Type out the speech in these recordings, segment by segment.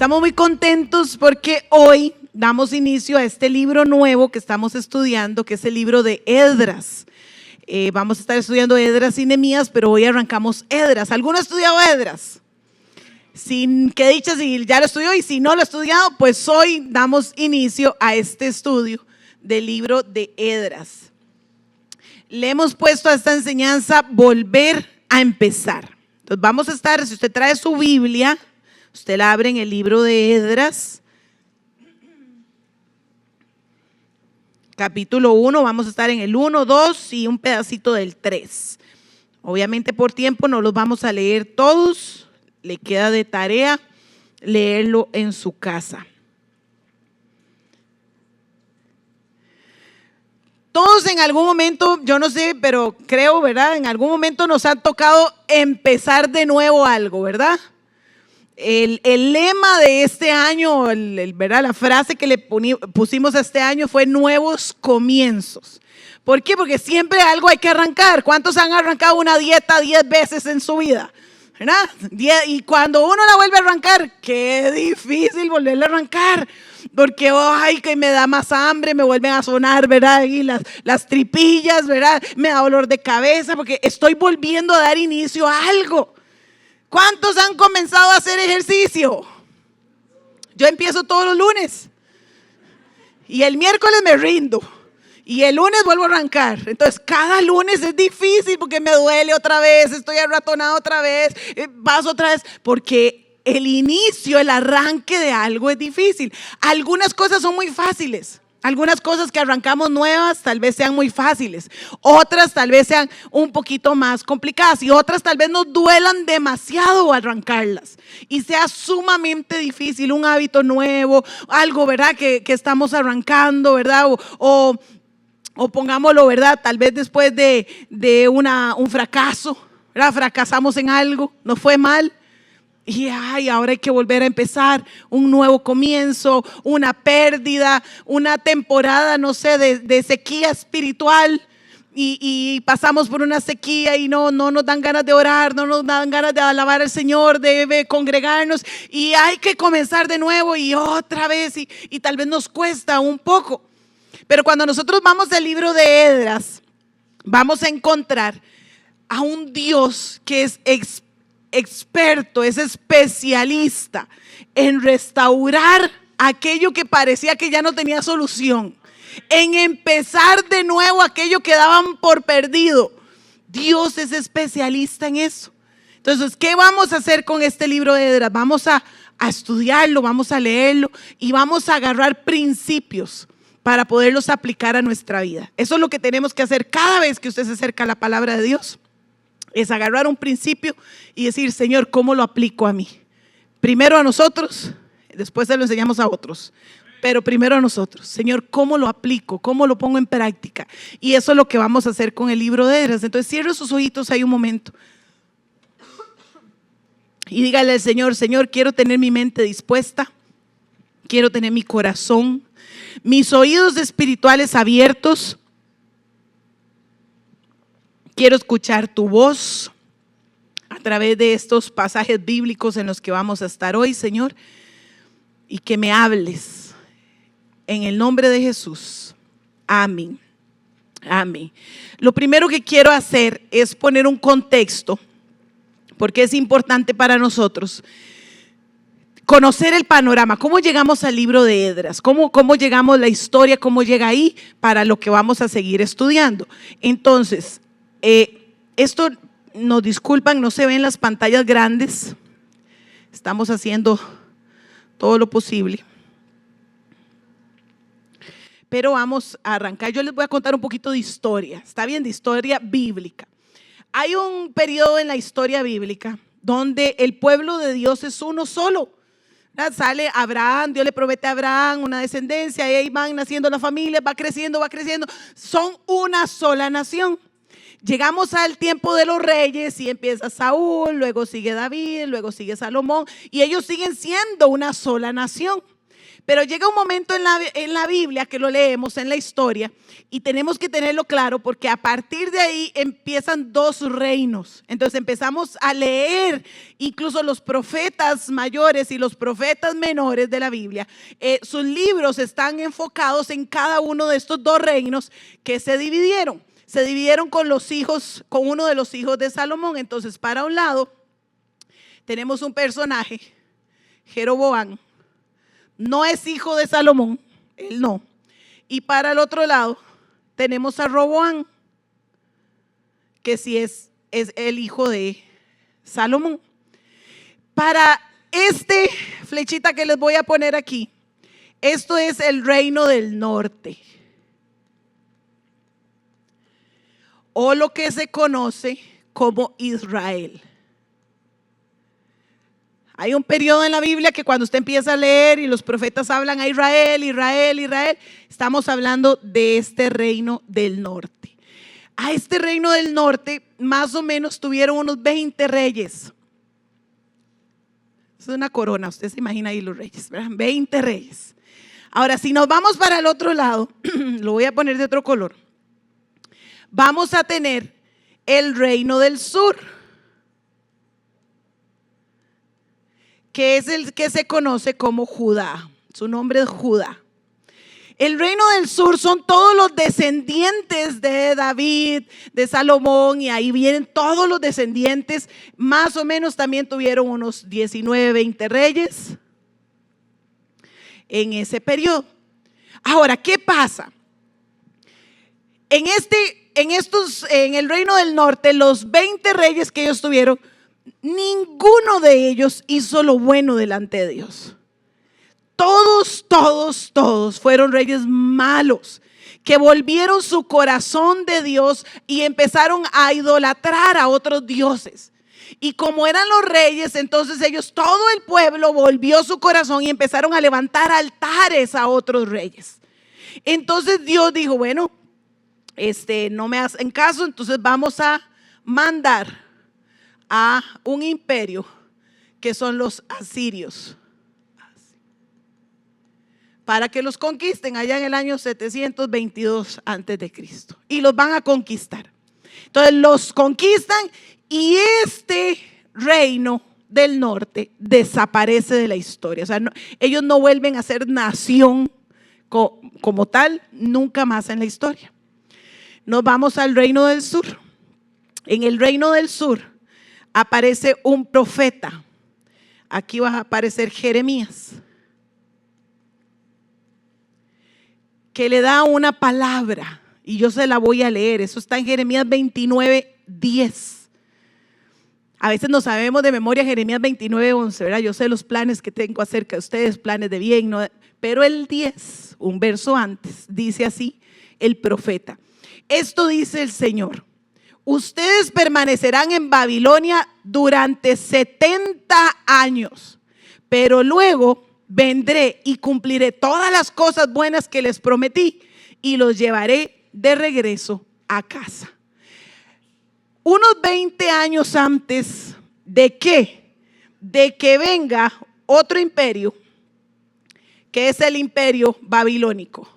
estamos muy contentos porque hoy damos inicio a este libro nuevo que estamos estudiando, que es el libro de Esdras. Vamos a estar estudiando Esdras y Nehemías, pero hoy arrancamos Esdras. ¿Alguno ha estudiado Esdras? Sin qué dicha si ya lo estudió, y si no lo ha estudiado, pues hoy damos inicio a este estudio del libro de Esdras. Le hemos puesto a esta enseñanza volver a empezar. Entonces vamos a estar, si usted trae su Biblia, usted la abre en el libro de Esdras, capítulo 1, vamos a estar en el 1, 2 y un pedacito del 3. Obviamente por tiempo no los vamos a leer todos, le queda de tarea leerlo en su casa. Todos en algún momento, yo no sé, pero creo, ¿verdad? En algún momento nos ha tocado empezar de nuevo algo, ¿verdad? El lema de este año, ¿verdad? La frase que le pusimos a este año fue nuevos comienzos. ¿Por qué? Porque siempre algo hay que arrancar. ¿Cuántos han arrancado una dieta 10 veces en su vida? ¿Verdad? Y cuando uno la vuelve a arrancar, qué difícil volverla a arrancar. Porque, ay, que me da más hambre, me vuelven a sonar, ¿verdad? Y las tripillas, ¿verdad? Me da dolor de cabeza porque estoy volviendo a dar inicio a algo. ¿Cuántos han comenzado a hacer ejercicio? Yo empiezo todos los lunes y el miércoles me rindo y el lunes vuelvo a arrancar. Entonces cada lunes es difícil porque me duele otra vez, estoy arratonado otra vez, paso otra vez, porque el inicio, el arranque de algo es difícil. Algunas cosas son muy fáciles. Algunas cosas que arrancamos nuevas tal vez sean muy fáciles, otras tal vez sean un poquito más complicadas y otras tal vez nos duelan demasiado arrancarlas y sea sumamente difícil, un hábito nuevo, algo, ¿verdad? Que estamos arrancando, ¿verdad? O pongámoslo, ¿verdad? Tal vez después de un fracaso, ¿verdad? Fracasamos en algo, nos fue mal. Y ahora hay que volver a empezar un nuevo comienzo, una pérdida, una temporada, no sé, de sequía espiritual. Y pasamos por una sequía y no nos dan ganas de orar, no nos dan ganas de alabar al Señor, de congregarnos. Y hay que comenzar de nuevo y otra vez y tal vez nos cuesta un poco. Pero cuando nosotros vamos al libro de Esdras, vamos a encontrar a un Dios que es experto, es especialista en restaurar aquello que parecía que ya no tenía solución, en empezar de nuevo aquello que daban por perdido. Dios es especialista en eso. Entonces, ¿qué vamos a hacer con este libro de Esdras? Vamos a estudiarlo, vamos a leerlo y vamos a agarrar principios para poderlos aplicar a nuestra vida. Eso es lo que tenemos que hacer cada vez que usted se acerca a la palabra de Dios. Es agarrar un principio y decir, Señor, ¿cómo lo aplico a mí? Primero a nosotros, después se lo enseñamos a otros, pero primero a nosotros. Señor, ¿cómo lo aplico? ¿Cómo lo pongo en práctica? Y eso es lo que vamos a hacer con el libro de Esdras. Entonces cierre sus ojitos ahí un momento y dígale al Señor, Señor, quiero tener mi mente dispuesta, quiero tener mi corazón, mis oídos espirituales abiertos. Quiero escuchar tu voz a través de estos pasajes bíblicos en los que vamos a estar hoy, Señor, y que me hables en el nombre de Jesús. Amén. Amén. Lo primero que quiero hacer es poner un contexto, porque es importante para nosotros conocer el panorama. ¿Cómo llegamos al libro de Esdras? ¿Cómo llegamos la historia? ¿Cómo llega ahí? Para lo que vamos a seguir estudiando. Entonces, esto nos disculpan, no se ven las pantallas grandes. Estamos haciendo todo lo posible. Pero vamos a arrancar. Yo les voy a contar un poquito de historia. Está bien, de historia bíblica. Hay un periodo en la historia bíblica donde el pueblo de Dios es uno solo. Sale Abraham, Dios le promete a Abraham una descendencia, y ahí van naciendo las familias, va creciendo. Son una sola nación. Llegamos al tiempo de los reyes y empieza Saúl, luego sigue David, luego sigue Salomón y ellos siguen siendo una sola nación. Pero llega un momento en la Biblia que lo leemos en la historia y tenemos que tenerlo claro porque a partir de ahí empiezan dos reinos. Entonces empezamos a leer incluso los profetas mayores y los profetas menores de la Biblia. Sus libros están enfocados en cada uno de estos dos reinos que se dividieron. Se dividieron con uno de los hijos de Salomón. Entonces, para un lado tenemos un personaje, Jeroboam. No es hijo de Salomón, él no. Y para el otro lado tenemos a Roboam, que sí es el hijo de Salomón. Para este flechita que les voy a poner aquí, esto es el reino del norte, o lo que se conoce como Israel. Hay un periodo en la Biblia que cuando usted empieza a leer y los profetas hablan a Israel, Israel, Israel, estamos hablando de este reino del norte. A este reino del norte más o menos tuvieron unos 20 reyes. Es una corona, usted se imagina ahí los reyes, ¿verdad? 20 reyes. Ahora, si nos vamos para el otro lado, lo voy a poner de otro color. Vamos a tener el reino del sur, que es el que se conoce como Judá. Su nombre es Judá. El reino del sur son todos los descendientes de David, de Salomón, y ahí vienen todos los descendientes. Más o menos también tuvieron unos 19, 20 reyes en ese periodo. Ahora, ¿qué pasa? En el reino del norte, los 20 reyes que ellos tuvieron, ninguno de ellos hizo lo bueno delante de Dios. Todos fueron reyes malos que volvieron su corazón de Dios y empezaron a idolatrar a otros dioses. Y como eran los reyes, entonces todo el pueblo volvió su corazón y empezaron a levantar altares a otros reyes. Entonces Dios dijo, bueno, no me hacen caso, entonces vamos a mandar a un imperio que son los asirios para que los conquisten allá en el año 722 antes de Cristo, y los van a conquistar. Entonces los conquistan y este reino del norte desaparece de la historia. O sea, ellos no vuelven a ser nación como tal nunca más en la historia. Nos vamos al reino del sur. En el reino del sur aparece un profeta. Aquí va a aparecer Jeremías, que le da una palabra, y yo se la voy a leer. Eso está en Jeremías 29:10. A veces no sabemos de memoria Jeremías 29:11, ¿verdad? Yo sé los planes que tengo acerca de ustedes, planes de bien, ¿no? Pero el 10, un verso antes, dice así el profeta: esto dice el Señor: ustedes permanecerán en Babilonia durante 70 años, pero luego vendré y cumpliré todas las cosas buenas que les prometí y los llevaré de regreso a casa. Unos 20 años antes de que venga otro imperio, que es el imperio babilónico.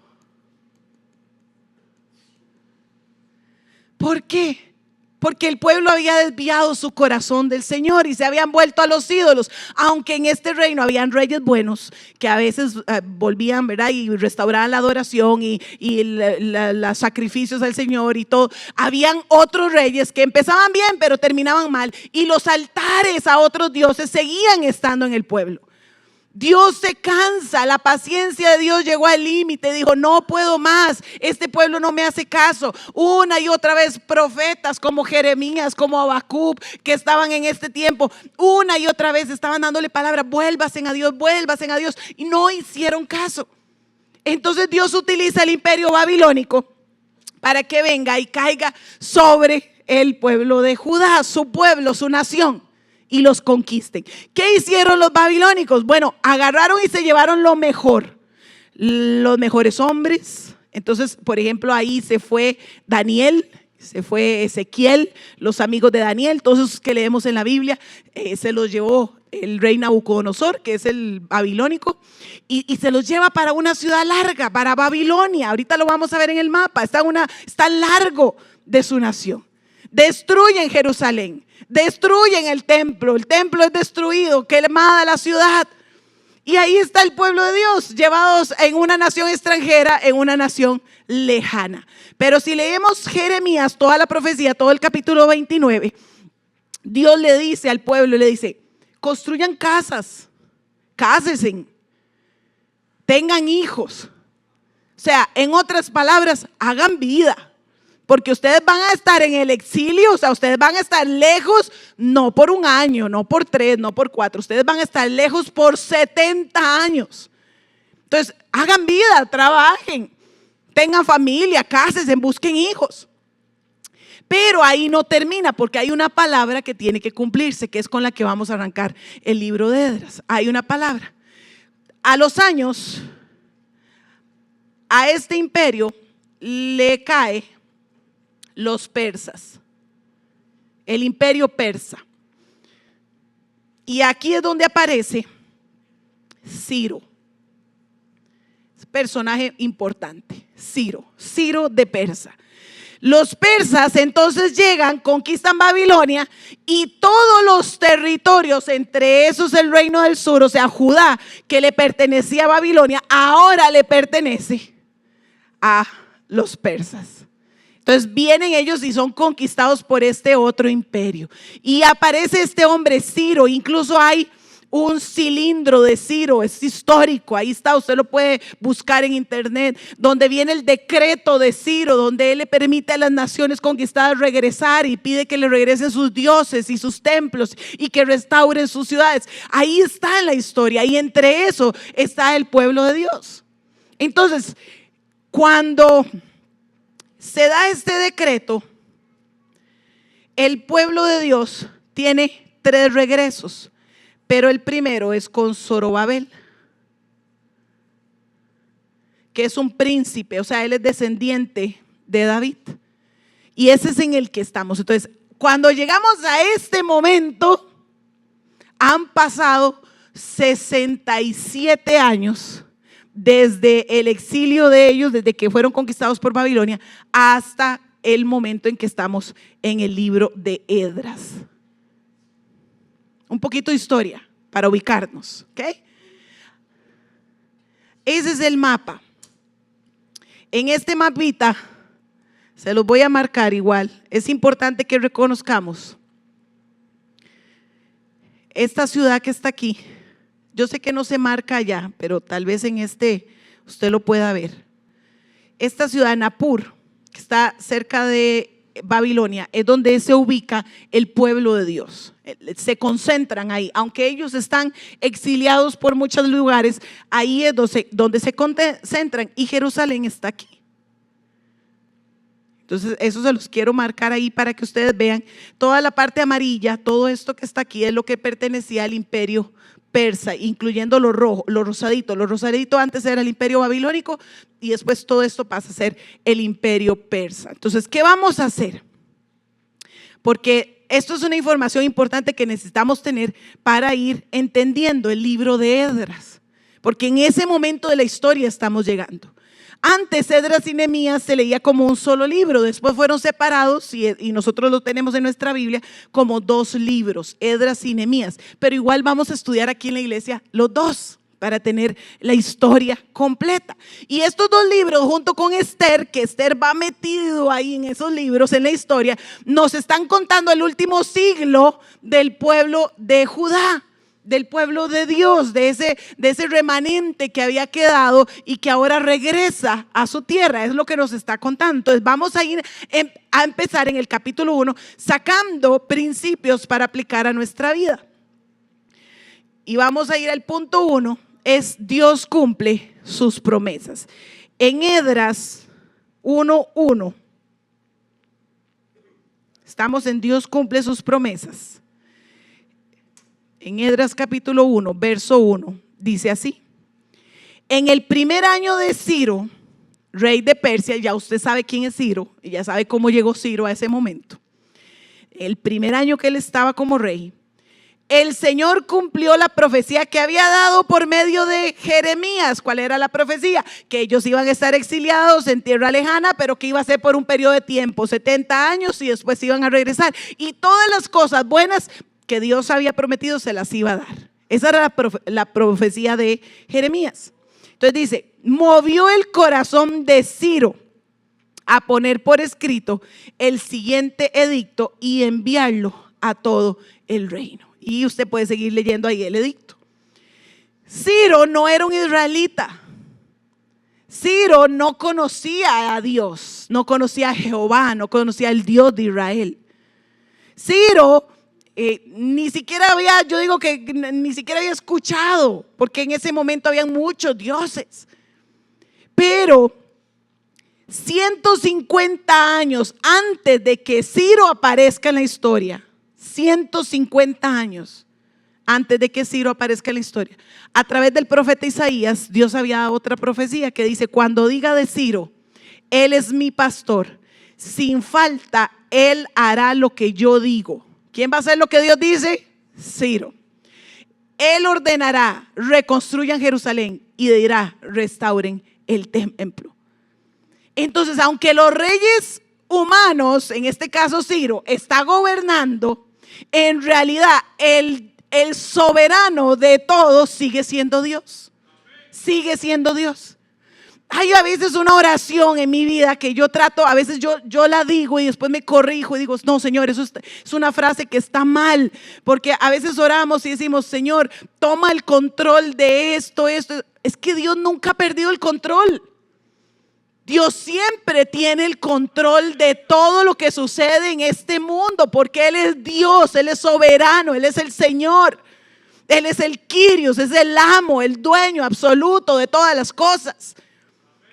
¿Por qué? Porque el pueblo había desviado su corazón del Señor y se habían vuelto a los ídolos. Aunque en este reino habían reyes buenos que a veces volvían, ¿verdad? Y restauraban la adoración y los sacrificios al Señor y todo. Habían otros reyes que empezaban bien pero terminaban mal, y los altares a otros dioses seguían estando en el pueblo. Dios se cansa, la paciencia de Dios llegó al límite, dijo: no puedo más, este pueblo no me hace caso. Una y otra vez profetas como Jeremías, como Habacuc, que estaban en este tiempo, una y otra vez estaban dándole palabra: vuélvasen a Dios, y no hicieron caso. Entonces Dios utiliza el imperio babilónico para que venga y caiga sobre el pueblo de Judá, su pueblo, su nación, y los conquisten. ¿Qué hicieron los babilónicos? Bueno, agarraron y se llevaron lo mejor, los mejores hombres. Entonces, por ejemplo, ahí se fue Daniel, Se fue Ezequiel, los amigos de Daniel, todos esos que leemos en la Biblia, se los llevó el rey Nabucodonosor, que es el babilónico, y se los lleva para una ciudad larga, para Babilonia. Ahorita lo vamos a ver en el mapa, está largo de su nación. Destruyen Jerusalén, destruyen el templo es destruido, quemada la ciudad. Y ahí está el pueblo de Dios, llevados en una nación extranjera, en una nación lejana. Pero si leemos Jeremías, toda la profecía, todo el capítulo 29, Dios le dice al pueblo, le dice: construyan casas, cásense, tengan hijos. O sea, en otras palabras, hagan vida. Porque ustedes van a estar en el exilio, o sea, ustedes van a estar lejos, no por un año, no por 3, no por 4, ustedes van a estar lejos por 70 años. Entonces, hagan vida, trabajen, tengan familia, cásense, busquen hijos. Pero ahí no termina, porque hay una palabra que tiene que cumplirse, que es con la que vamos a arrancar el libro de Esdras. Hay una palabra. A los años, a este imperio le cae los persas, el imperio persa. Y aquí es donde aparece Ciro, personaje importante, Ciro de Persa. Los persas entonces llegan, conquistan Babilonia y todos los territorios, entre esos el reino del sur, o sea, Judá, que le pertenecía a Babilonia, ahora le pertenece a los persas. Entonces vienen ellos y son conquistados por este otro imperio. Y aparece este hombre Ciro, incluso hay un cilindro de Ciro, es histórico, ahí está, usted lo puede buscar en internet, donde viene el decreto de Ciro, donde él le permite a las naciones conquistadas regresar y pide que le regresen sus dioses y sus templos y que restauren sus ciudades. Ahí está en la historia y entre eso está el pueblo de Dios. Entonces, cuando se da este decreto, el pueblo de Dios tiene 3 regresos, pero el primero es con Zorobabel, que es un príncipe, o sea, él es descendiente de David, y ese es en el que estamos. Entonces, cuando llegamos a este momento, han pasado 67 años desde el exilio de ellos, desde que fueron conquistados por Babilonia, hasta el momento en que estamos en el libro de Esdras. Un poquito de historia para ubicarnos, ¿ok? Ese es el mapa. En este mapita, se los voy a marcar igual, es importante que reconozcamos esta ciudad que está aquí. Yo sé que no se marca allá, pero tal vez en este usted lo pueda ver. Esta ciudad, Napur, que está cerca de Babilonia, es donde se ubica el pueblo de Dios. Se concentran ahí, aunque ellos están exiliados por muchos lugares, ahí es donde se concentran, y Jerusalén está aquí. Entonces eso se los quiero marcar ahí para que ustedes vean. Toda la parte amarilla, todo esto que está aquí es lo que pertenecía al imperio persa, incluyendo lo rojo, lo rosadito. Lo rosadito antes era el imperio babilónico y después todo esto pasa a ser el imperio persa. Entonces, ¿qué vamos a hacer? Porque esto es una información importante que necesitamos tener para ir entendiendo el libro de Esdras, porque en ese momento de la historia estamos llegando. Antes Esdras y Nehemías se leía como un solo libro, después fueron separados y nosotros lo tenemos en nuestra Biblia como 2 libros, Esdras y Nehemías, pero igual vamos a estudiar aquí en la iglesia los 2 para tener la historia completa. Y estos 2 libros junto con Esther, que Esther va metido ahí en esos libros, en la historia, nos están contando el último siglo del pueblo de Judá, del pueblo de Dios, de ese remanente que había quedado y que ahora regresa a su tierra. Es lo que nos está contando. Entonces vamos a ir a empezar en el capítulo 1 sacando principios para aplicar a nuestra vida. Y vamos a ir al punto 1, es Dios cumple sus promesas. En Esdras 1:1 estamos en Dios cumple sus promesas. En Esdras capítulo 1, verso 1, dice así: en el primer año de Ciro, rey de Persia, ya usted sabe quién es Ciro, y ya sabe cómo llegó Ciro a ese momento. El primer año que él estaba como rey, el Señor cumplió la profecía que había dado por medio de Jeremías. ¿Cuál era la profecía? Que ellos iban a estar exiliados en tierra lejana, pero que iba a ser por un periodo de tiempo, 70 años, y después iban a regresar. Y todas las cosas buenas que Dios había prometido se las iba a dar. Esa era la profecía de Jeremías. Entonces dice, movió el corazón de Ciro a poner por escrito el siguiente edicto y enviarlo a todo el reino. Y usted puede seguir leyendo ahí el edicto. Ciro no era un israelita. Ciro no conocía a Dios, no conocía a Jehová, no conocía al Dios de Israel. Ciro ni siquiera había, yo digo que ni siquiera había escuchado, porque en ese momento habían muchos dioses. Pero 150 años antes de que Ciro aparezca en la historia, 150 años antes de que Ciro aparezca en la historia, a través del profeta Isaías, Dios había dado otra profecía que dice: cuando diga de Ciro, él es mi pastor, sin falta él hará lo que yo digo. ¿Quién va a hacer lo que Dios dice? Ciro. Él ordenará, reconstruyan Jerusalén, y dirá, restauren el templo. Entonces, aunque los reyes humanos, en este caso Ciro, está gobernando, en realidad el soberano de todos sigue siendo Dios. Sigue siendo Dios. Hay a veces una oración en mi vida que yo trato, a veces yo la digo y después me corrijo y digo, no, Señor, eso es una frase que está mal, porque a veces oramos y decimos, Señor, toma el control de esto. Es que Dios nunca ha perdido el control. Dios siempre tiene el control de todo lo que sucede en este mundo, porque Él es Dios, Él es soberano, Él es el Señor, Él es el Kyrios, es el amo, el dueño absoluto de todas las cosas.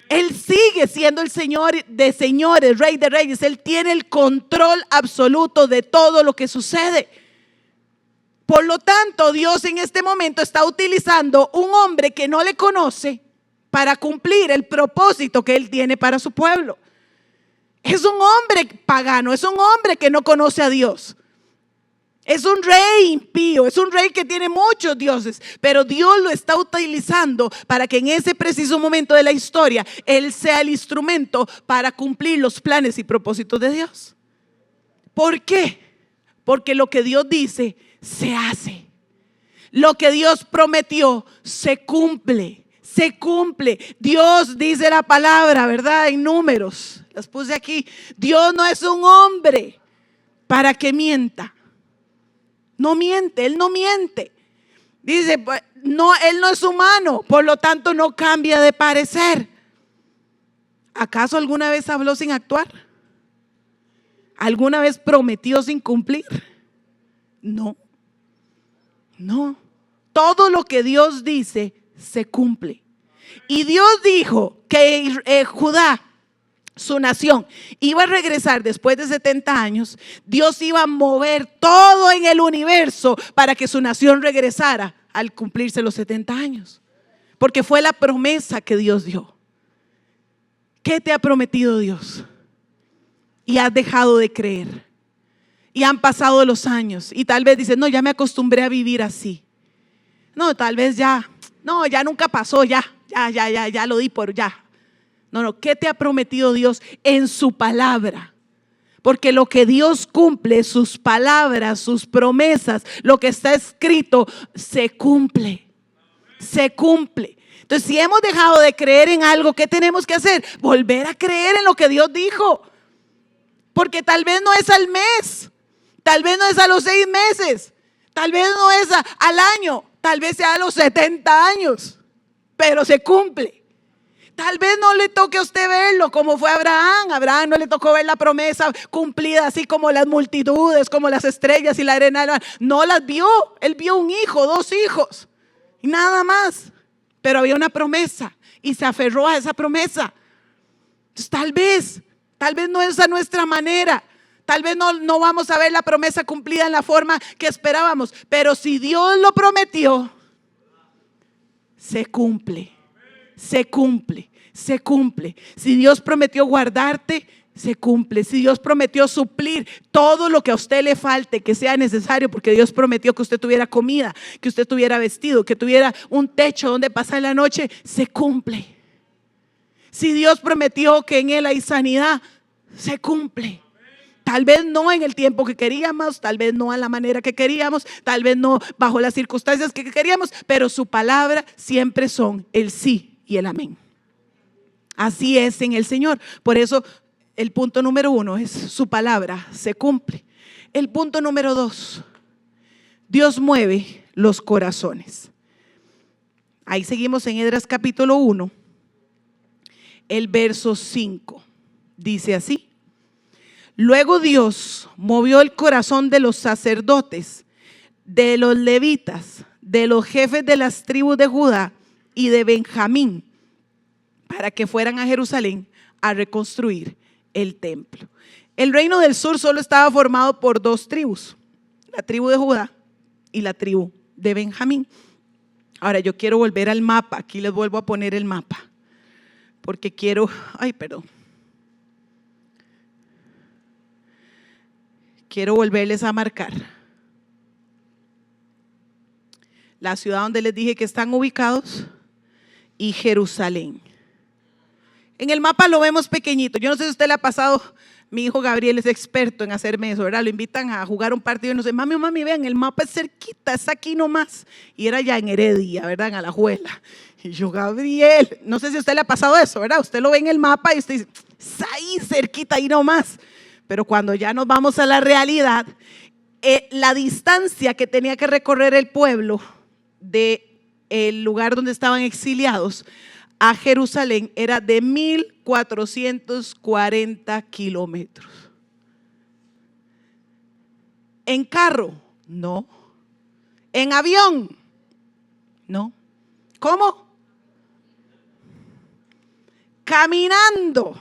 Él sigue siendo el Señor de señores, Rey de reyes. Él tiene el control absoluto de todo lo que sucede. Por lo tanto, Dios en este momento está utilizando un hombre que no le conoce para cumplir el propósito que Él tiene para su pueblo. Es un hombre pagano, es un hombre que no conoce a Dios. Es un rey impío, es un rey que tiene muchos dioses, pero Dios lo está utilizando para que en ese preciso momento de la historia Él sea el instrumento para cumplir los planes y propósitos de Dios. ¿Por qué? Porque lo que Dios dice se hace. Lo que Dios prometió se cumple. Se cumple. Dios dice la palabra, ¿verdad? En Números, las puse aquí. Dios no es un hombre para que mienta. No miente, Él no miente. Dice, no, Él no es humano, por lo tanto no cambia de parecer. ¿Acaso alguna vez habló sin actuar? ¿Alguna vez prometió sin cumplir? No. No. Todo lo que Dios dice se cumple. Y Dios dijo que Judá, su nación, iba a regresar después de 70 años. Dios iba a mover todo en el universo para que su nación regresara al cumplirse los 70 años. Porque fue la promesa que Dios dio. ¿Qué te ha prometido Dios? Y has dejado de creer. Y han pasado los años. Y tal vez dices, no, ya me acostumbré a vivir así. No, tal vez ya. No, ya nunca pasó, ya lo di por ya. No, ¿qué te ha prometido Dios en su palabra? Porque lo que Dios cumple, sus palabras, sus promesas, lo que está escrito, se cumple. Se cumple. Entonces, si hemos dejado de creer en algo, ¿qué tenemos que hacer? Volver a creer en lo que Dios dijo. Porque tal vez no es al mes, tal vez no es a los 6 meses, tal vez no es al año, tal vez sea a los 70 años, pero se cumple. Tal vez no le toque a usted verlo como fue Abraham. Abraham no le tocó ver la promesa cumplida así como las multitudes, como las estrellas y la arena. No las vio. Él vio un hijo, 2 hijos y nada más. Pero había una promesa y se aferró a esa promesa. Entonces, tal vez no es a nuestra manera. Tal vez no vamos a ver la promesa cumplida en la forma que esperábamos. Pero si Dios lo prometió, se cumple. Se cumple. se cumple. Si Dios prometió guardarte, se cumple. Si Dios prometió suplir todo lo que a usted le falte, que sea necesario, porque Dios prometió que usted tuviera comida, que usted tuviera vestido, que tuviera un techo donde pasar la noche, se cumple. Si Dios prometió que en Él hay sanidad, se cumple. Tal vez no en el tiempo que queríamos, tal vez no a la manera que queríamos, tal vez no bajo las circunstancias que queríamos, pero su palabra siempre son el sí y el amén. Así es en el Señor. Por eso el punto número 1 es su palabra se cumple. El punto número 2, Dios mueve los corazones. Ahí seguimos en Esdras capítulo 1, el verso 5. Dice así: luego Dios movió el corazón de los sacerdotes, de los levitas, de los jefes de las tribus de Judá y de Benjamín, para que fueran a Jerusalén a reconstruir el templo. El reino del sur solo estaba formado por 2 tribus, la tribu de Judá y la tribu de Benjamín. Ahora yo quiero volver al mapa, aquí les vuelvo a poner el mapa, porque quiero, quiero volverles a marcar la ciudad donde les dije que están ubicados y Jerusalén. En el mapa lo vemos pequeñito. Yo no sé si a usted le ha pasado, mi hijo Gabriel es experto en hacerme eso, ¿verdad? Lo invitan a jugar un partido y no sé, mami, vean, el mapa es cerquita, es aquí nomás. Y era ya en Heredia, ¿verdad? En Alajuela. Y yo, Gabriel, no sé si a usted le ha pasado eso, ¿verdad? Usted lo ve en el mapa y usted dice, es ahí cerquita, ahí nomás. Pero cuando ya nos vamos a la realidad, la distancia que tenía que recorrer el pueblo del lugar donde estaban exiliados a Jerusalén era de 1440 kilómetros. ¿En carro? No. ¿En avión? No. ¿Cómo? Caminando.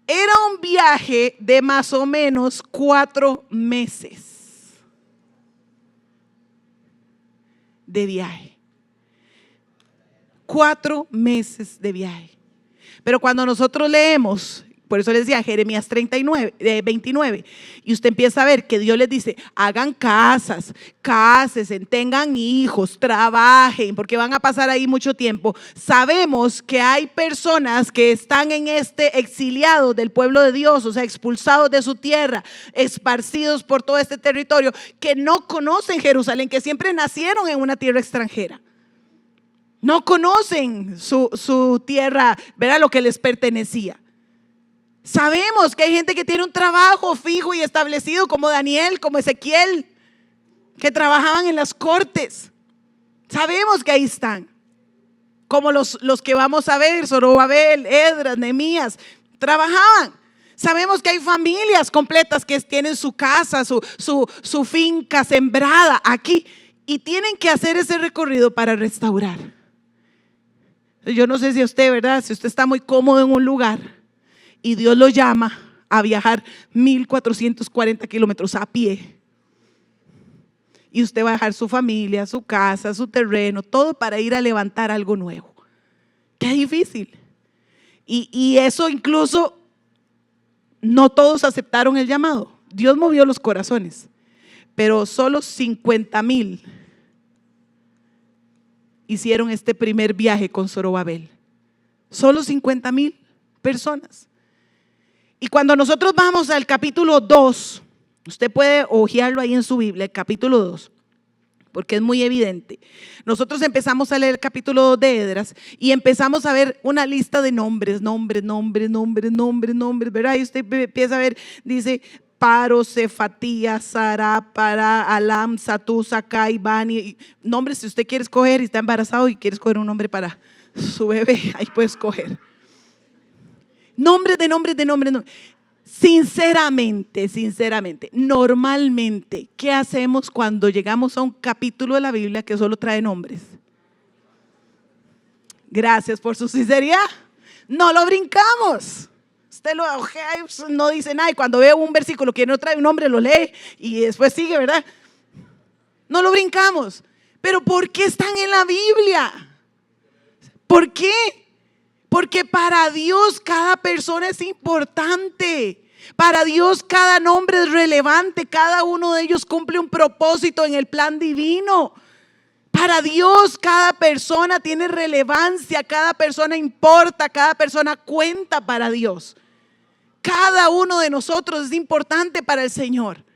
Era un viaje de más o menos 4 meses de viaje. 4 meses de viaje. Pero cuando nosotros leemos, por eso les decía Jeremías 29, y usted empieza a ver que Dios les dice, hagan casas, cásense, tengan hijos, trabajen, porque van a pasar ahí mucho tiempo. Sabemos que hay personas que están en exiliados del pueblo de Dios, o sea, expulsados de su tierra, esparcidos por todo este territorio, que no conocen Jerusalén, que siempre nacieron en una tierra extranjera. No conocen su tierra, ¿verdad? Lo que les pertenecía. Sabemos que hay gente que tiene un trabajo fijo y establecido, como Daniel, como Ezequiel, que trabajaban en las cortes. Sabemos que ahí están. Como los que vamos a ver, Zorobabel, Esdras, Nehemías, trabajaban. Sabemos que hay familias completas que tienen su casa, su finca sembrada aquí y tienen que hacer ese recorrido para restaurar. Yo no sé si usted, ¿verdad? Si usted está muy cómodo en un lugar y Dios lo llama a viajar 1440 kilómetros a pie, y usted va a dejar su familia, su casa, su terreno, todo para ir a levantar algo nuevo. Qué difícil. Y eso incluso no todos aceptaron el llamado. Dios movió los corazones, pero solo 50,000 hicieron este primer viaje con Zorobabel. Solo 50,000 personas. Y cuando nosotros vamos al capítulo 2, usted puede hojearlo ahí en su Biblia, el capítulo 2, porque es muy evidente. Nosotros empezamos a leer el capítulo 2 de Esdras y empezamos a ver una lista de nombres, ¿verdad? Y usted empieza a ver, dice Paro, Cefatía, Sara, Para, Alam, Satú, Sakai, Bani. Nombres, si usted quiere escoger y está embarazado y quiere escoger un nombre para su bebé, ahí puede escoger. Nombres. Sinceramente, normalmente, ¿qué hacemos cuando llegamos a un capítulo de la Biblia que solo trae nombres? Gracias por su sinceridad. No lo brincamos. Usted no dice nada y cuando ve un versículo que no trae un nombre lo lee y después sigue, ¿verdad? No lo brincamos. Pero ¿por qué están en la Biblia? ¿Por qué? Porque para Dios cada persona es importante. Para Dios cada nombre es relevante. Cada uno de ellos cumple un propósito en el plan divino. Para Dios cada persona tiene relevancia. Cada persona importa. Cada persona cuenta para Dios. Cada uno de nosotros es importante para el Señor.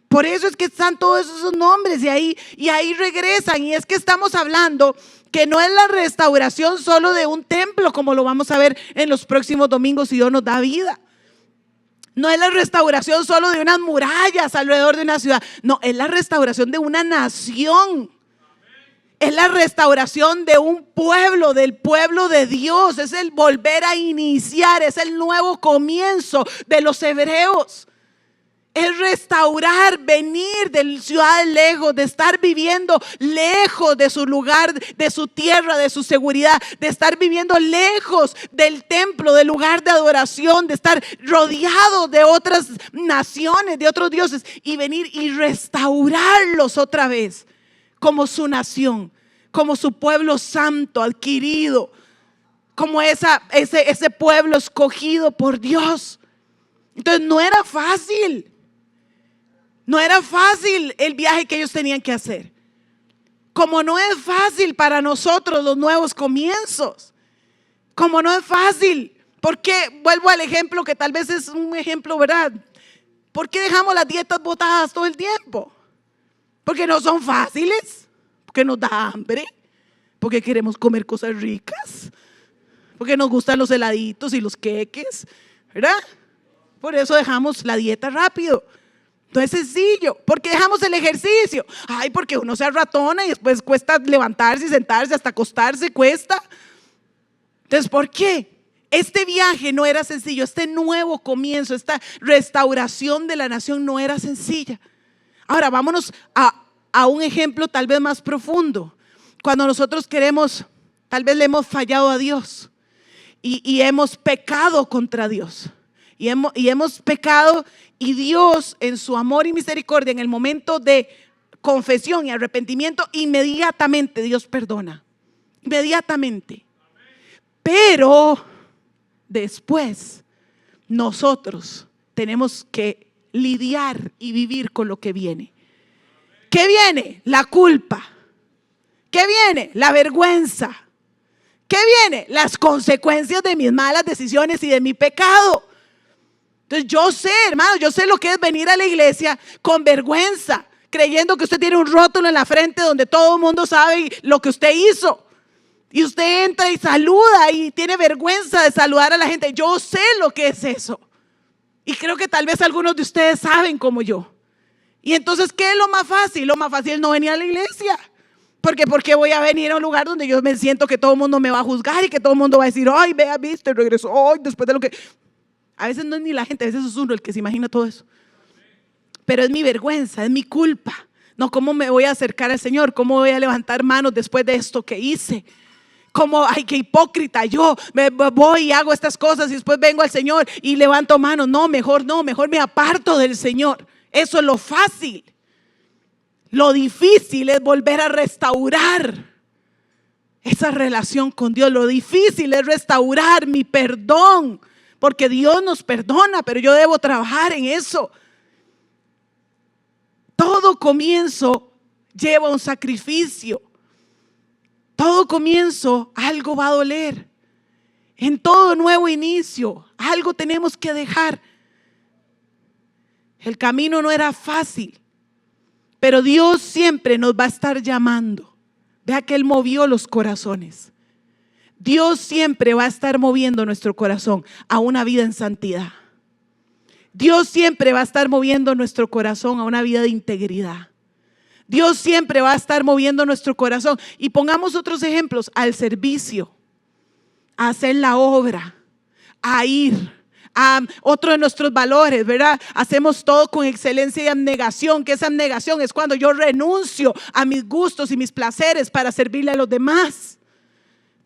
Por eso es que están todos esos nombres y ahí regresan. Y es que estamos hablando que no es la restauración solo de un templo, como lo vamos a ver en los próximos domingos si Dios nos da vida. No es la restauración solo de unas murallas alrededor de una ciudad. No, es la restauración de una nación. Es la restauración de un pueblo, del pueblo de Dios. Es el volver a iniciar, es el nuevo comienzo de los hebreos. Es restaurar, venir de ciudades lejos, de estar viviendo lejos de su lugar, de su tierra, de su seguridad, de estar viviendo lejos del templo, del lugar de adoración, de estar rodeado de otras naciones, de otros dioses, y venir y restaurarlos otra vez como su nación, como su pueblo santo, adquirido, como ese pueblo escogido por Dios. Entonces no era fácil. No era fácil el viaje que ellos tenían que hacer. Como no es fácil para nosotros los nuevos comienzos. Como no es fácil. ¿Por qué? Vuelvo al ejemplo que tal vez es un ejemplo, ¿verdad? ¿Por qué dejamos las dietas botadas todo el tiempo? Porque no son fáciles. Porque nos da hambre. Porque queremos comer cosas ricas. Porque nos gustan los heladitos y los queques, ¿verdad? Por eso dejamos la dieta rápido. No es sencillo. ¿Por qué dejamos el ejercicio? Ay, porque uno se arratona y después cuesta levantarse y sentarse, hasta acostarse cuesta. Entonces, ¿por qué? Este viaje no era sencillo. Este nuevo comienzo, esta restauración de la nación no era sencilla. Ahora, vámonos a un ejemplo tal vez más profundo. Cuando nosotros tal vez le hemos fallado a Dios y hemos pecado contra Dios. Y hemos pecado, y Dios en su amor y misericordia, en el momento de confesión y arrepentimiento, inmediatamente Dios perdona. Inmediatamente. Pero después nosotros tenemos que lidiar y vivir con lo que viene. ¿Qué viene? La culpa. ¿Qué viene? La vergüenza. ¿Qué viene? Las consecuencias de mis malas decisiones y de mi pecado. Entonces yo sé, hermano, yo sé lo que es venir a la iglesia con vergüenza, creyendo que usted tiene un rótulo en la frente donde todo el mundo sabe lo que usted hizo. Y usted entra y saluda y tiene vergüenza de saludar a la gente. Yo sé lo que es eso. Y creo que tal vez algunos de ustedes saben como yo. Y entonces, ¿qué es lo más fácil? Lo más fácil es no venir a la iglesia. ¿Por qué voy a venir a un lugar donde yo me siento que todo el mundo me va a juzgar y que todo el mundo va a decir, ay, vea, viste, regresó, ay, después de lo que... A veces no es ni la gente, a veces es uno el que se imagina todo eso. Pero es mi vergüenza, es mi culpa. No, ¿cómo me voy a acercar al Señor? ¿Cómo voy a levantar manos después de esto que hice? ¿Cómo? Ay, qué hipócrita. Yo voy y hago estas cosas y después vengo al Señor y levanto manos. No, mejor me aparto del Señor. Eso es lo fácil. Lo difícil es volver a restaurar esa relación con Dios. Lo difícil es restaurar mi perdón. Porque Dios nos perdona, pero yo debo trabajar en eso. Todo comienzo lleva un sacrificio. Todo comienzo, algo va a doler. En todo nuevo inicio, algo tenemos que dejar. El camino no era fácil, pero Dios siempre nos va a estar llamando. Vea que Él movió los corazones. Dios siempre va a estar moviendo nuestro corazón a una vida en santidad. Dios siempre va a estar moviendo nuestro corazón a una vida de integridad. Dios siempre va a estar moviendo nuestro corazón. Y pongamos otros ejemplos: al servicio, a hacer la obra, a ir. A otro de nuestros valores, ¿verdad? Hacemos todo con excelencia y abnegación. Que esa abnegación es cuando yo renuncio a mis gustos y mis placeres para servirle a los demás.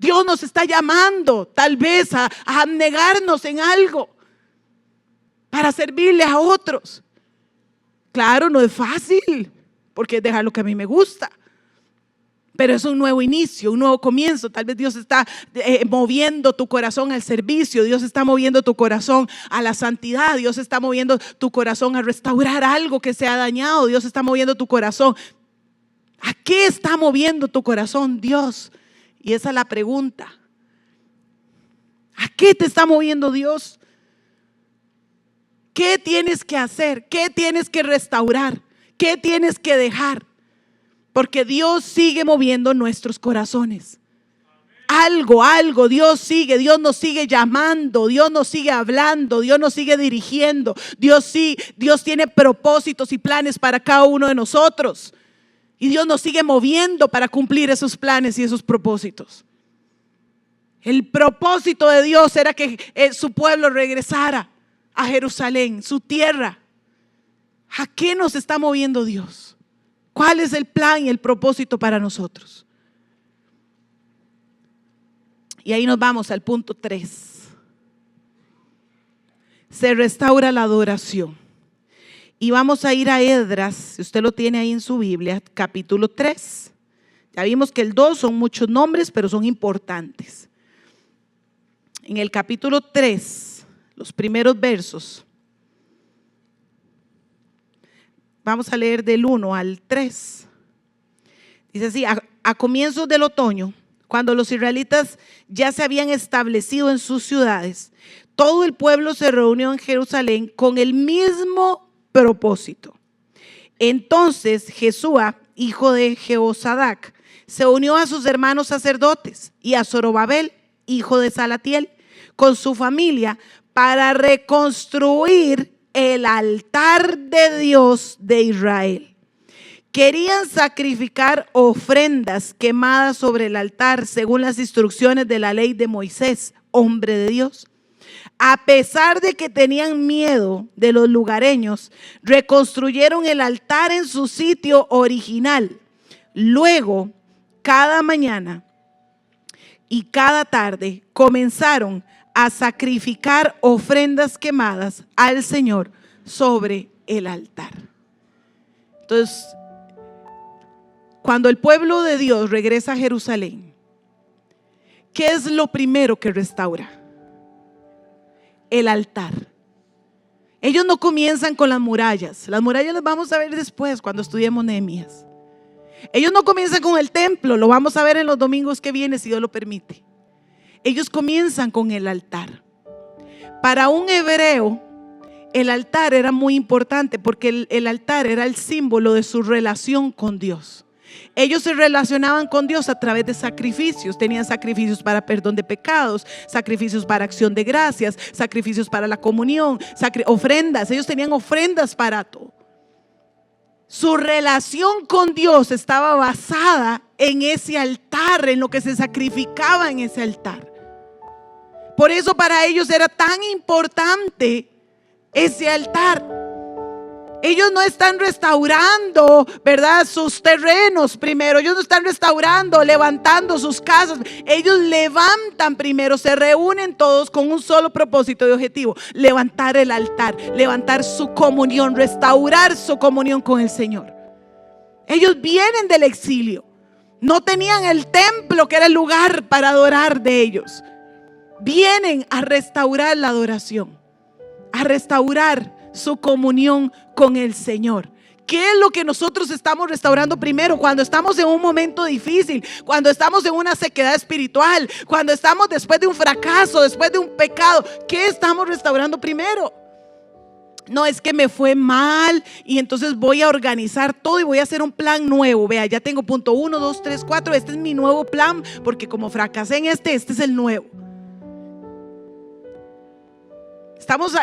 Dios nos está llamando tal vez a abnegarnos en algo para servirle a otros. Claro, no es fácil, porque es dejar lo que a mí me gusta. pero es un nuevo inicio, un nuevo comienzo. Tal vez Dios está moviendo tu corazón al servicio, Dios está moviendo tu corazón a la santidad, Dios está moviendo tu corazón a restaurar algo que se ha dañado, Dios está moviendo tu corazón. ¿A qué está moviendo tu corazón Dios? Y esa es la pregunta. ¿A qué te está moviendo Dios? ¿Qué tienes que hacer? ¿Qué tienes que restaurar? ¿Qué tienes que dejar? Porque Dios sigue moviendo nuestros corazones. Algo, Dios nos sigue llamando, Dios nos sigue hablando, Dios nos sigue dirigiendo. Dios tiene propósitos y planes para cada uno de nosotros. Y Dios nos sigue moviendo para cumplir esos planes y esos propósitos. El propósito de Dios era que su pueblo regresara a Jerusalén, su tierra. ¿A qué nos está moviendo Dios? ¿Cuál es el plan y el propósito para nosotros? Y ahí nos vamos al punto 3. Se restaura la adoración. Y vamos a ir a Esdras, si usted lo tiene ahí en su Biblia, capítulo 3. Ya vimos que el 2 son muchos nombres, pero son importantes. En el capítulo 3, los primeros versos, vamos a leer del 1 al 3. Dice así: a comienzos del otoño, cuando los israelitas ya se habían establecido en sus ciudades, todo el pueblo se reunió en Jerusalén con el mismo propósito. Entonces Jesúa, hijo de Jehosadac, se unió a sus hermanos sacerdotes y a Zorobabel, hijo de Salatiel, con su familia, para reconstruir el altar de Dios de Israel. Querían sacrificar ofrendas quemadas sobre el altar según las instrucciones de la ley de Moisés, hombre de Dios. A pesar de que tenían miedo de los lugareños, reconstruyeron el altar en su sitio original. Luego, cada mañana y cada tarde comenzaron a sacrificar ofrendas quemadas al Señor sobre el altar. Entonces, cuando el pueblo de Dios regresa a Jerusalén, ¿qué es lo primero que restaura? El altar. Ellos no comienzan con las murallas. Las murallas las vamos a ver después cuando estudiemos Nehemías. Ellos no comienzan con el templo. Lo vamos a ver en los domingos que vienen, si Dios lo permite. Ellos comienzan con el altar. Para un hebreo, el altar era muy importante porque el altar era el símbolo de su relación con Dios. Ellos se relacionaban con Dios a través de sacrificios. Tenían sacrificios para perdón de pecados, sacrificios para acción de gracias, sacrificios para la comunión, ofrendas. Ellos tenían ofrendas para todo. Su relación con Dios estaba basada en ese altar, en lo que se sacrificaba en ese altar. Por eso para ellos era tan importante ese altar. Ellos no están restaurando, ¿verdad?, sus terrenos primero. Ellos no están restaurando, levantando sus casas. Ellos levantan primero, se reúnen todos con un solo propósito y objetivo: levantar el altar, levantar su comunión, restaurar su comunión con el Señor. Ellos vienen del exilio. No tenían el templo, que era el lugar para adorar de ellos. Vienen a restaurar la adoración, a restaurar su comunión con el Señor. ¿Qué es lo que nosotros estamos restaurando primero cuando estamos en un momento difícil? Cuando estamos en una sequedad espiritual, cuando estamos después de un fracaso, después de un pecado. ¿Qué estamos restaurando primero? No es que me fue mal y entonces voy a organizar todo y voy a hacer un plan nuevo. Vea, ya tengo punto 1, 2, 3, 4. Este es mi nuevo plan, porque como fracasé en este es el nuevo. Estamos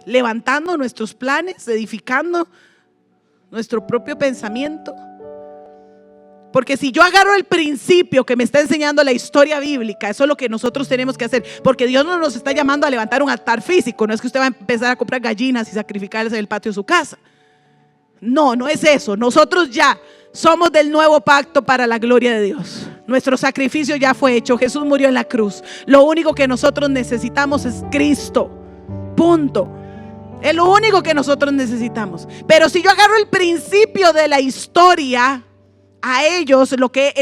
levantando nuestros planes, edificando nuestro propio pensamiento. Porque si yo agarro el principio que me está enseñando la historia bíblica, eso es lo que nosotros tenemos que hacer. Porque Dios no nos está llamando a levantar un altar físico. No es que usted va a empezar a comprar gallinas y sacrificarlas en el patio de su casa. No, no es eso. Nosotros ya somos del nuevo pacto para la gloria de Dios. Nuestro sacrificio ya fue hecho. Jesús murió en la cruz. Lo único que nosotros necesitamos es Cristo. Punto. Es lo único que nosotros necesitamos. Pero si yo agarro el principio de la historia, a ellos lo que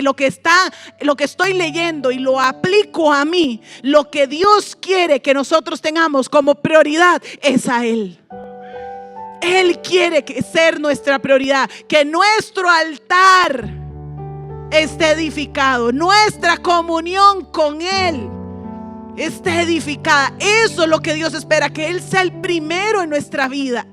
estoy leyendo y lo aplico a mí, lo que Dios quiere que nosotros tengamos como prioridad es a Él. Él quiere ser nuestra prioridad, que nuestro altar esté edificado, nuestra comunión con Él esté edificada. Eso es lo que Dios espera, que Él sea el primero en nuestra vida.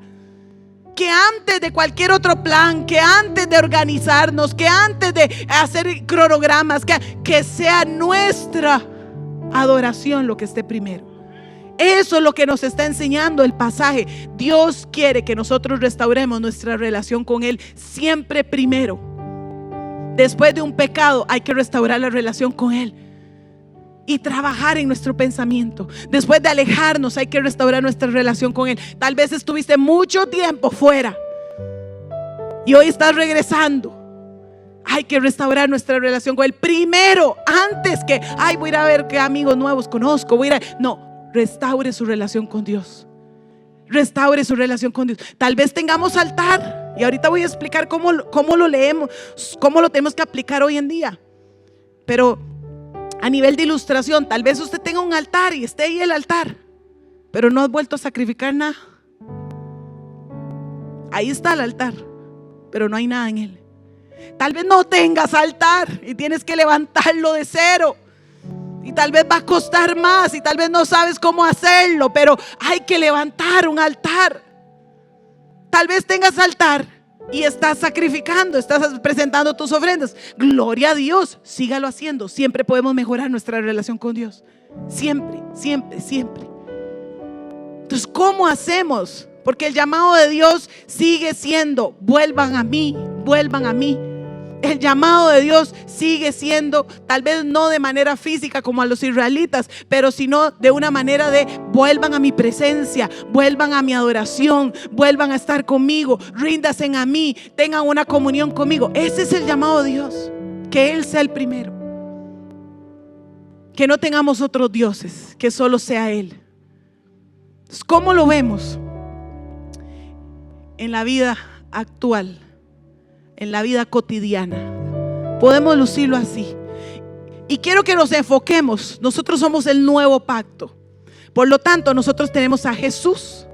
Que antes de cualquier otro plan, que antes de organizarnos, que antes de hacer cronogramas, que sea nuestra adoración lo que esté primero. Eso es lo que nos está enseñando el pasaje. Dios quiere que nosotros restauremos nuestra relación con Él siempre primero. Después de un pecado hay que restaurar la relación con Él y trabajar en nuestro pensamiento. Después de alejarnos hay que restaurar nuestra relación con Él. Tal vez estuviste mucho tiempo fuera y hoy estás regresando. Hay que restaurar nuestra relación con Él primero, antes que voy a ir a ver qué amigos nuevos conozco, no, restaure su relación con Dios. Restaure su relación con Dios. Tal vez tengamos altar, y ahorita voy a explicar cómo lo leemos, cómo lo tenemos que aplicar hoy en día. Pero a nivel de ilustración, tal vez usted tenga un altar y esté ahí el altar, pero no ha vuelto a sacrificar nada. Ahí está el altar, pero no hay nada en él. Tal vez no tengas altar y tienes que levantarlo de cero. Y tal vez va a costar más y tal vez no sabes cómo hacerlo, pero hay que levantar un altar. Tal vez tengas altar y estás sacrificando, estás presentando tus ofrendas. Gloria a Dios, sígalo haciendo. Siempre podemos mejorar nuestra relación con Dios. Siempre, siempre, siempre. Entonces, ¿cómo hacemos? Porque el llamado de Dios sigue siendo: vuelvan a mí, vuelvan a mí. El llamado de Dios sigue siendo, tal vez no de manera física como a los israelitas, pero sino de una manera de: vuelvan a mi presencia, vuelvan a mi adoración, vuelvan a estar conmigo, ríndanse a mí, tengan una comunión conmigo. Ese es el llamado de Dios, que Él sea el primero, que no tengamos otros dioses, que solo sea Él. Entonces, ¿cómo lo vemos en la vida actual? En la vida cotidiana podemos lucirlo así. Y quiero que nos enfoquemos. Nosotros somos el nuevo pacto. Por lo tanto, nosotros tenemos a Jesús,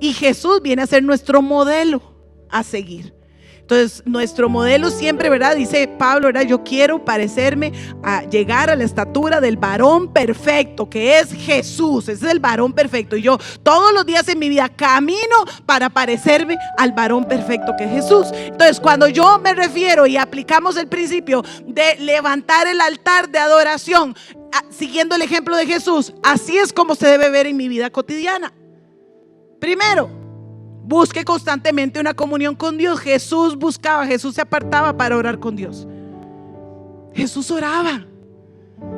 y Jesús viene a ser nuestro modelo a seguir. Entonces, nuestro modelo siempre, ¿verdad? Dice Pablo, ¿verdad? Yo quiero parecerme, a llegar a la estatura del varón perfecto, que es Jesús. Ese es el varón perfecto. Y yo todos los días en mi vida camino para parecerme al varón perfecto que es Jesús. Entonces, cuando yo me refiero y aplicamos el principio de levantar el altar de adoración, siguiendo el ejemplo de Jesús, así es como se debe ver en mi vida cotidiana. Primero, busque constantemente una comunión con Dios. Jesús se apartaba para orar con Dios. Jesús oraba.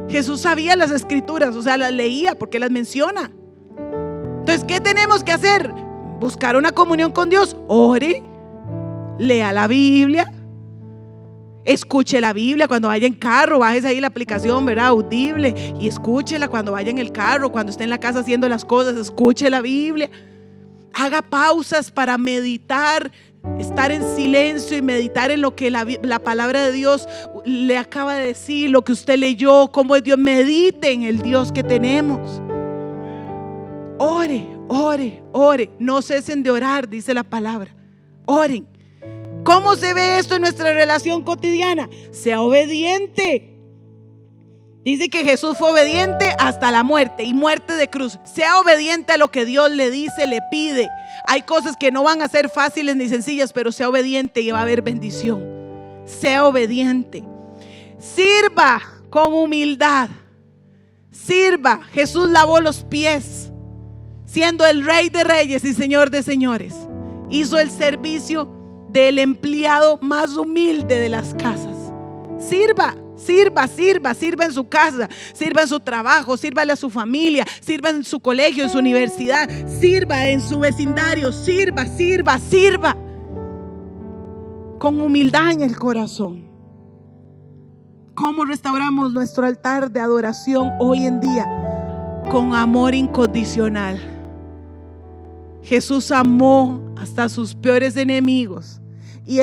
Jesús sabía las escrituras, o sea, las leía porque las menciona. Entonces, ¿qué tenemos que hacer? Buscar una comunión con Dios. Ore, lea la Biblia, escuche la Biblia. Cuando vaya en carro, bájese ahí la aplicación, ¿verdad? Audible, y escúchela cuando vaya en el carro. Cuando esté en la casa haciendo las cosas, escuche la Biblia. Haga pausas para meditar, estar en silencio y meditar en lo que la palabra de Dios le acaba de decir, lo que usted leyó, cómo es Dios. Medite en el Dios que tenemos. Ore, ore, ore. No cesen de orar, dice la palabra. Oren. ¿Cómo se ve esto en nuestra relación cotidiana? Sea obediente. Dice que Jesús fue obediente hasta la muerte, y muerte de cruz. Sea obediente a lo que Dios le dice, le pide. Hay cosas que no van a ser fáciles ni sencillas, pero sea obediente y va a haber bendición. Sea obediente. Sirva con humildad. Sirva. Jesús lavó los pies, siendo el Rey de Reyes y Señor de Señores. Hizo el servicio del empleado más humilde de las casas. Sirva. Sirva en su casa, sirva en su trabajo, sírvale a su familia, sirva en su colegio, en su universidad, sirva en su vecindario, sirva con humildad en el corazón. ¿Cómo restauramos nuestro altar de adoración hoy en día? Con amor incondicional. Jesús amó hasta sus peores enemigos Y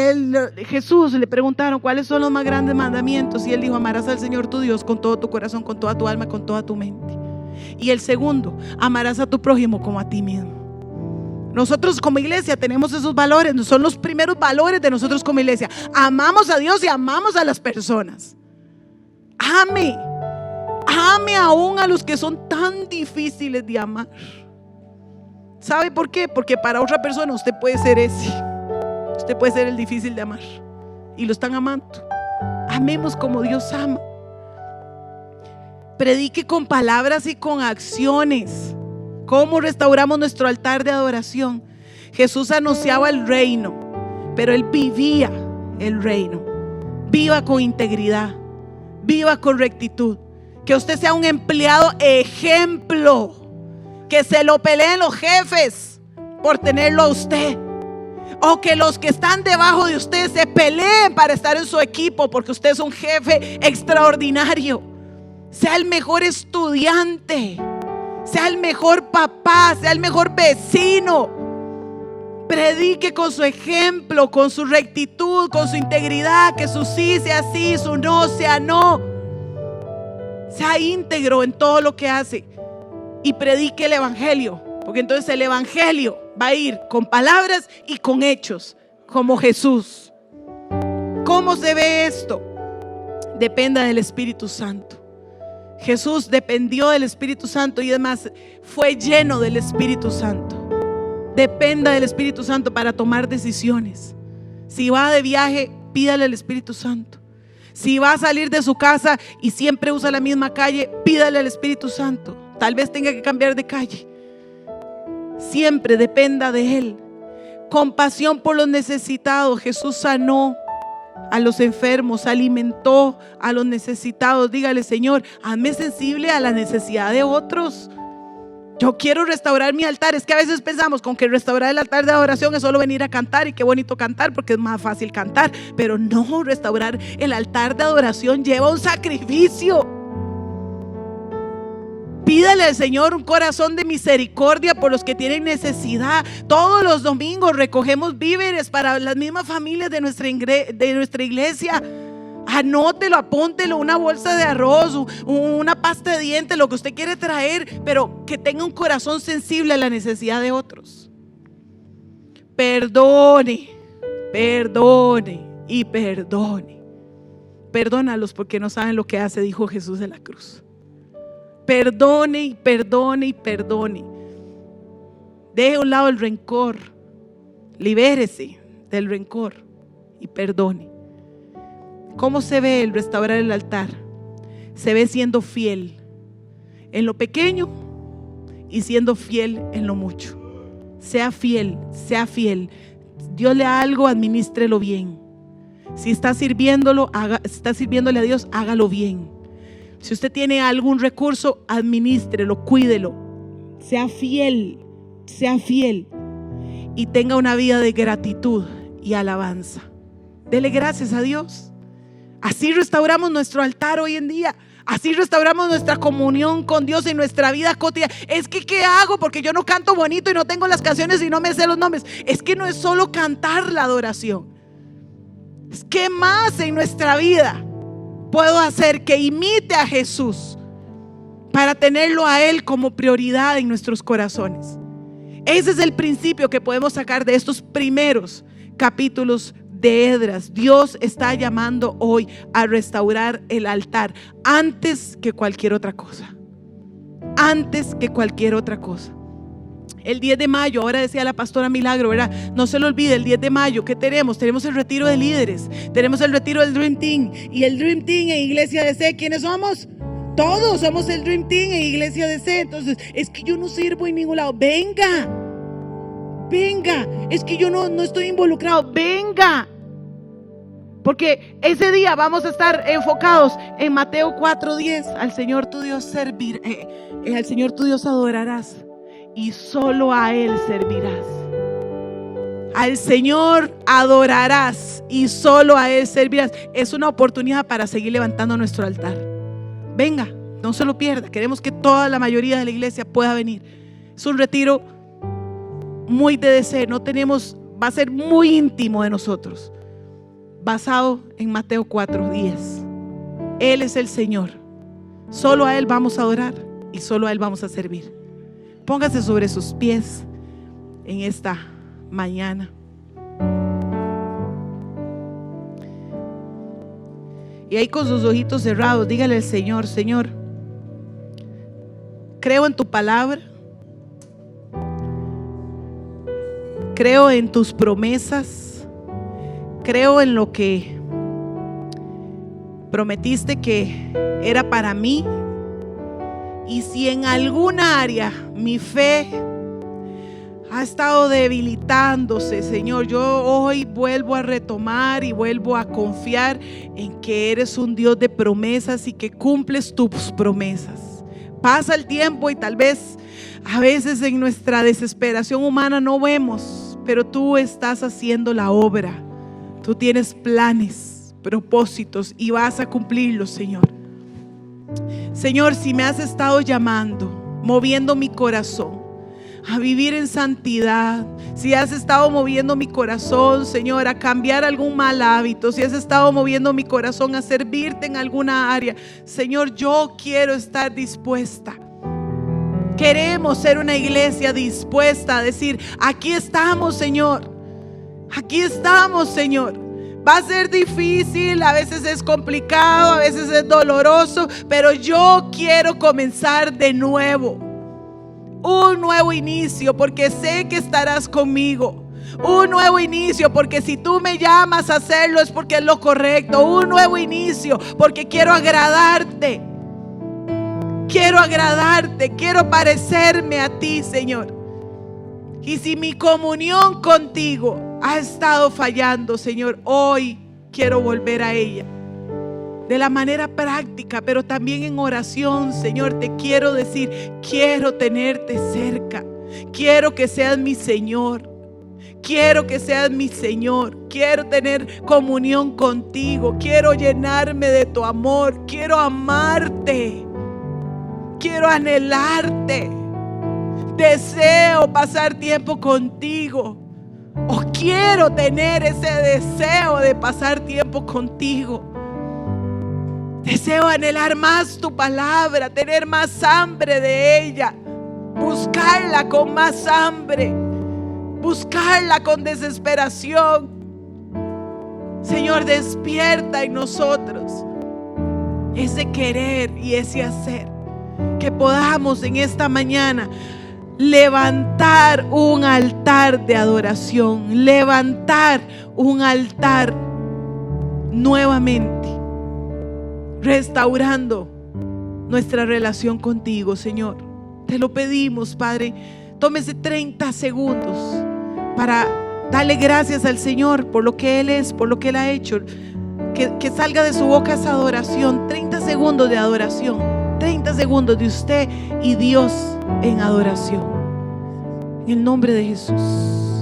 Jesús le preguntaron cuáles son los más grandes mandamientos, y él dijo: amarás al Señor tu Dios con todo tu corazón, con toda tu alma, con toda tu mente. Y el segundo, amarás a tu prójimo como a ti mismo. Nosotros como iglesia tenemos esos valores, son los primeros valores de nosotros como iglesia. Amamos a Dios y amamos a las personas. Ame aún a los que son tan difíciles de amar. ¿Sabe por qué? Porque para otra persona usted puede ser usted puede ser el difícil de amar, y lo están amando. Amemos como Dios ama. Predique con palabras y con acciones. ¿Cómo restauramos nuestro altar de adoración? Jesús anunciaba el reino, pero él vivía el reino. Viva con integridad, viva con rectitud. Que usted sea un empleado ejemplo, que se lo peleen los jefes por tenerlo a usted, o que los que están debajo de usted se peleen para estar en su equipo porque usted es un jefe extraordinario. Sea el mejor estudiante, sea el mejor papá, sea el mejor vecino. Predique con su ejemplo, con su rectitud, con su integridad. Que su sí sea sí, su no sea no. Sea íntegro en todo lo que hace, y predique el evangelio, porque entonces el evangelio va a ir con palabras y con hechos, como Jesús. ¿Cómo se ve esto? Dependa del Espíritu Santo. Jesús dependió del Espíritu Santo, y además fue lleno del Espíritu Santo. Dependa del Espíritu Santo para tomar decisiones. Si va de viaje, pídale al Espíritu Santo. Si va a salir de su casa y siempre usa la misma calle, pídale al Espíritu Santo. Tal vez tenga que cambiar de calle. Siempre dependa de Él. Compasión por los necesitados. Jesús sanó a los enfermos, alimentó a los necesitados. Dígale: Señor, hazme sensible a la necesidad de otros. Yo quiero restaurar mi altar. Es que a veces pensamos con que restaurar el altar de adoración es solo venir a cantar, y qué bonito cantar porque es más fácil cantar. Pero no, restaurar el altar de adoración lleva un sacrificio. Pídale al Señor un corazón de misericordia por los que tienen necesidad. Todos los domingos recogemos víveres para las mismas familias de nuestra iglesia. Anótelo, apúntelo: una bolsa de arroz, una pasta de dientes, lo que usted quiere traer, pero que tenga un corazón sensible a la necesidad de otros. Perdone y perdone. Perdónalos porque no saben lo que hace, dijo Jesús en la cruz. Perdone y perdone y perdone. Deje a un lado el rencor. Libérese del rencor y perdone. ¿Cómo se ve el restaurar el altar? Se ve siendo fiel en lo pequeño y siendo fiel en lo mucho. Sea fiel, sea fiel. Dios le da algo, administrelo bien. Si está sirviéndole a Dios, hágalo bien. Si usted tiene algún recurso, administrelo, cuídelo. Sea fiel y tenga una vida de gratitud y alabanza. Dele gracias a Dios. Así restauramos nuestro altar hoy en día. Así restauramos nuestra comunión con Dios en nuestra vida cotidiana. Es que ¿qué hago? Porque yo no canto bonito y no tengo las canciones y no me sé los nombres. Es que no es solo cantar la adoración. Es que más en nuestra vida puedo hacer que imite a Jesús para tenerlo a Él como prioridad en nuestros corazones. Ese es el principio que podemos sacar de estos primeros capítulos de Esdras. Dios está llamando hoy a restaurar el altar antes que cualquier otra cosa. Antes que cualquier otra cosa. El 10 de mayo, ahora decía la pastora Milagro, ¿verdad? No se lo olvide, el 10 de mayo, ¿qué tenemos? Tenemos el retiro de líderes, tenemos el retiro del Dream Team. Y el Dream Team en Iglesia DC, ¿quiénes somos? Todos somos el Dream Team en Iglesia DC. Entonces, es que yo no sirvo en ningún lado. Venga, es que yo no estoy involucrado. Venga, porque ese día vamos a estar enfocados en Mateo 4:10. Al Señor tu Dios al Señor tu Dios adorarás y solo a Él servirás. Al Señor adorarás y solo a Él servirás. Es una oportunidad para seguir levantando nuestro altar. Venga, no se lo pierda. Queremos que toda la mayoría de la iglesia pueda venir. Es un retiro muy de deseo. No tenemos va a ser muy íntimo de nosotros, basado en Mateo 4:10. Él es el Señor. Solo a Él vamos a adorar y solo a Él vamos a servir. Póngase sobre sus pies en esta mañana. Y ahí con sus ojitos cerrados, dígale al Señor: Señor, creo en tu palabra, creo en tus promesas, creo en lo que prometiste que era para mí. Y si en alguna área mi fe ha estado debilitándose, Señor, yo hoy vuelvo a retomar y vuelvo a confiar en que eres un Dios de promesas y que cumples tus promesas. Pasa el tiempo y tal vez a veces en nuestra desesperación humana no vemos, pero tú estás haciendo la obra. Tú tienes planes, propósitos y vas a cumplirlos, Señor. Señor, si me has estado llamando, moviendo mi corazón a vivir en santidad, si has estado moviendo mi corazón, Señor, a cambiar algún mal hábito, si has estado moviendo mi corazón a servirte en alguna área, Señor, yo quiero estar dispuesta. Queremos ser una iglesia dispuesta a decir: aquí estamos, Señor, aquí estamos, Señor. Va a ser difícil, a veces es complicado, a veces es doloroso, pero yo quiero comenzar de nuevo. Un nuevo inicio, porque sé que estarás conmigo. Un nuevo inicio, porque si tú me llamas a hacerlo es porque es lo correcto. Un nuevo inicio, porque quiero agradarte. Quiero agradarte, quiero parecerme a ti, Señor. Y si mi comunión contigo ha estado fallando, Señor, hoy quiero volver a ella. De la manera práctica, pero también en oración, Señor, te quiero decir: quiero tenerte cerca, quiero que seas mi Señor, quiero que seas mi Señor, quiero tener comunión contigo, quiero llenarme de tu amor, quiero amarte, quiero anhelarte, deseo pasar tiempo contigo, o quiero tener ese deseo de pasar tiempo contigo. Deseo anhelar más tu palabra, tener más hambre de ella, buscarla con más hambre, buscarla con desesperación. Señor, despierta en nosotros ese querer y ese hacer, que podamos en esta mañana levantar un altar de adoración, levantar un altar nuevamente, restaurando nuestra relación contigo, Señor. Te lo pedimos, Padre. Tómese 30 segundos para darle gracias al Señor por lo que Él es, por lo que Él ha hecho. Que salga de su boca esa adoración. 30 segundos de adoración, 30 segundos de usted y Dios en adoración, en el nombre de Jesús.